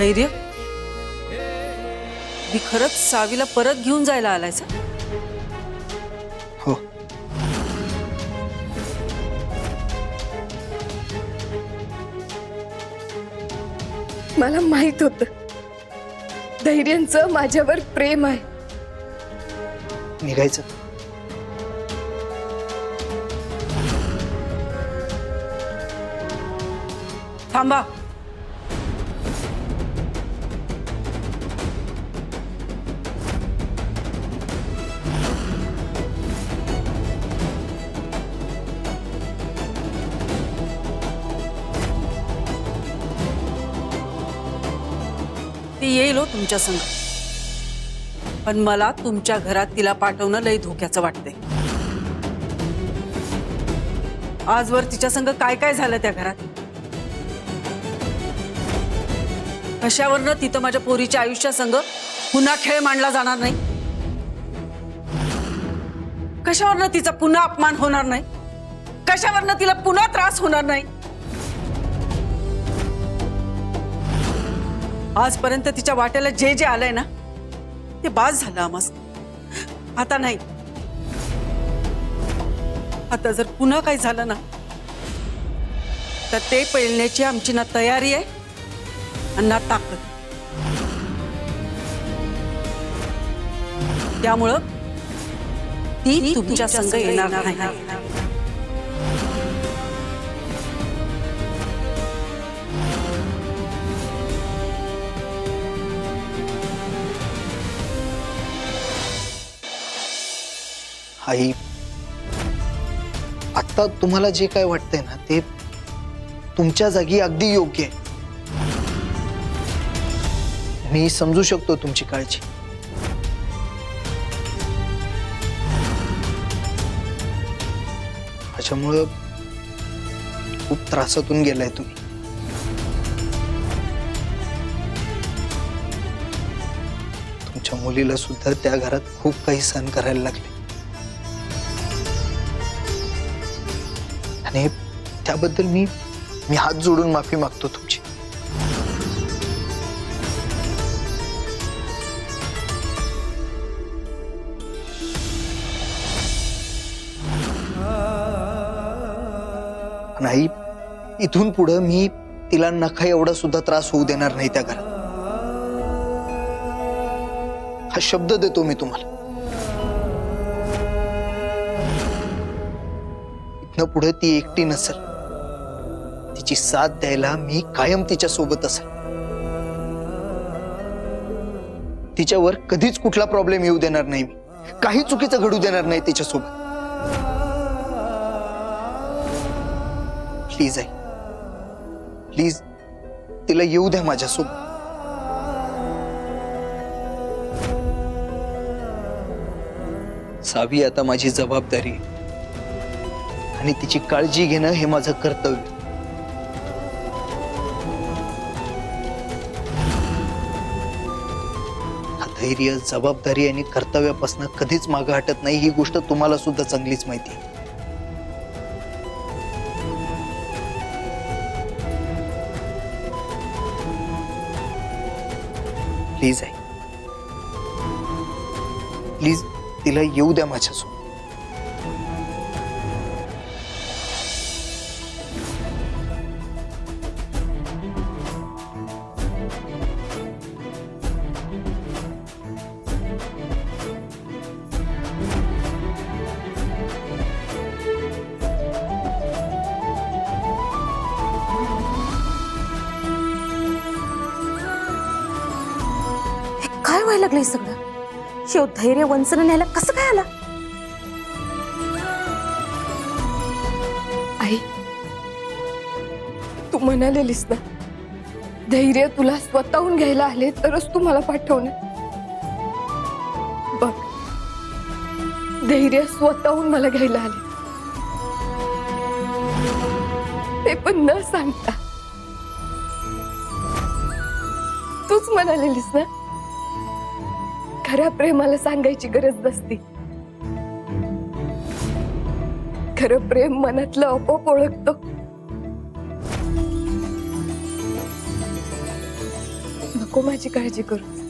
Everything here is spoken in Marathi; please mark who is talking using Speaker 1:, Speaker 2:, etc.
Speaker 1: धैर्य मी खरंच सावीला परत घेऊन जायला आलायस?
Speaker 2: हो.
Speaker 3: मला माहित होतं धैर्यांचं माझ्यावर प्रेम आहे.
Speaker 2: निघायचं.
Speaker 1: थांबा. ती येईल हो तुमच्या संग, पण मला तुमच्या घरात तिला पाठवणं लय धोक्याचं वाटतंय. आजवर तिच्या संग काय काय झालं त्या घरात? कशावरनं तिथं माझ्या पोरीच्या आयुष्यासंग पुन्हा खेळ मांडला जाणार नाही? कशावरनं तिचा पुन्हा अपमान होणार नाही? कशावरनं तिला पुन्हा त्रास होणार नाही? आजपर्यंत तिच्या वाट्याला जे जे आलंय ना ते बास झालं आम्हास. आता नाही. आता जर पुन्हा काही झालं ना तर ते पेलण्याची आमची ना तयारी आहे आणि ना ताकद. त्यामुळं ती तुमच्या संग येणार नाही.
Speaker 2: आई, आता तुम्हाला जे काय वाटतंय ना ते तुमच्या जागी अगदी योग्य आहे. मी समजू शकतो तुमची काळजी. त्याच्यामुळे खूप त्रासातून गेलाय तुम्ही. तुमच्या मुलीला सुद्धा त्या घरात खूप काही सहन करायला लागले आणि त्याबद्दल मी हात जोडून माफी मागतो तुमची. नाही, इथून पुढे मी तिला नका एवढा सुद्धा त्रास होऊ देणार नाही त्या घरात. हा शब्द देतो मी तुम्हाला. इथनं पुढे ती एकटी नसेल. तिची साथ द्यायला मी कायम तिच्या सोबत असेल. तिच्यावर कधीच कुठला प्रॉब्लेम येऊ देणार नाही मी. काही चुकीचं घडू देणार नाही तिच्यासोबत. प्लीज आई, प्लीज तिला येऊ द्या माझ्यासोबत. सावी आता माझी जबाबदारी आणि तिची काळजी घेणं हे माझं कर्तव्य. हा धैर्य, जबाबदारी आणि कर्तव्यापासून कधीच मागे हटत नाही ही गोष्ट तुम्हाला सुद्धा चांगलीच माहिती आहे. प्लीज आई, प्लीज तिला येऊ द्या माझ्यासोबत.
Speaker 4: काय व्हायला लागलंय सगळं? शिव धैर्य वंचन न्यायला कसं काय आला?
Speaker 3: आई, तू म्हणालेलीस ना धैर्य तुला स्वतःहून घ्यायला आले तरच तू मला पाठवणार. बघ, धैर्य स्वतःहून मला घ्यायला आले, ते पण न सांगता. तूच म्हणालेलीस ना खऱ्या प्रेमाला सांगायची गरज नसती. खरं प्रेम मनातलं आपोआप ओळखतो. नको माझी काळजी करू.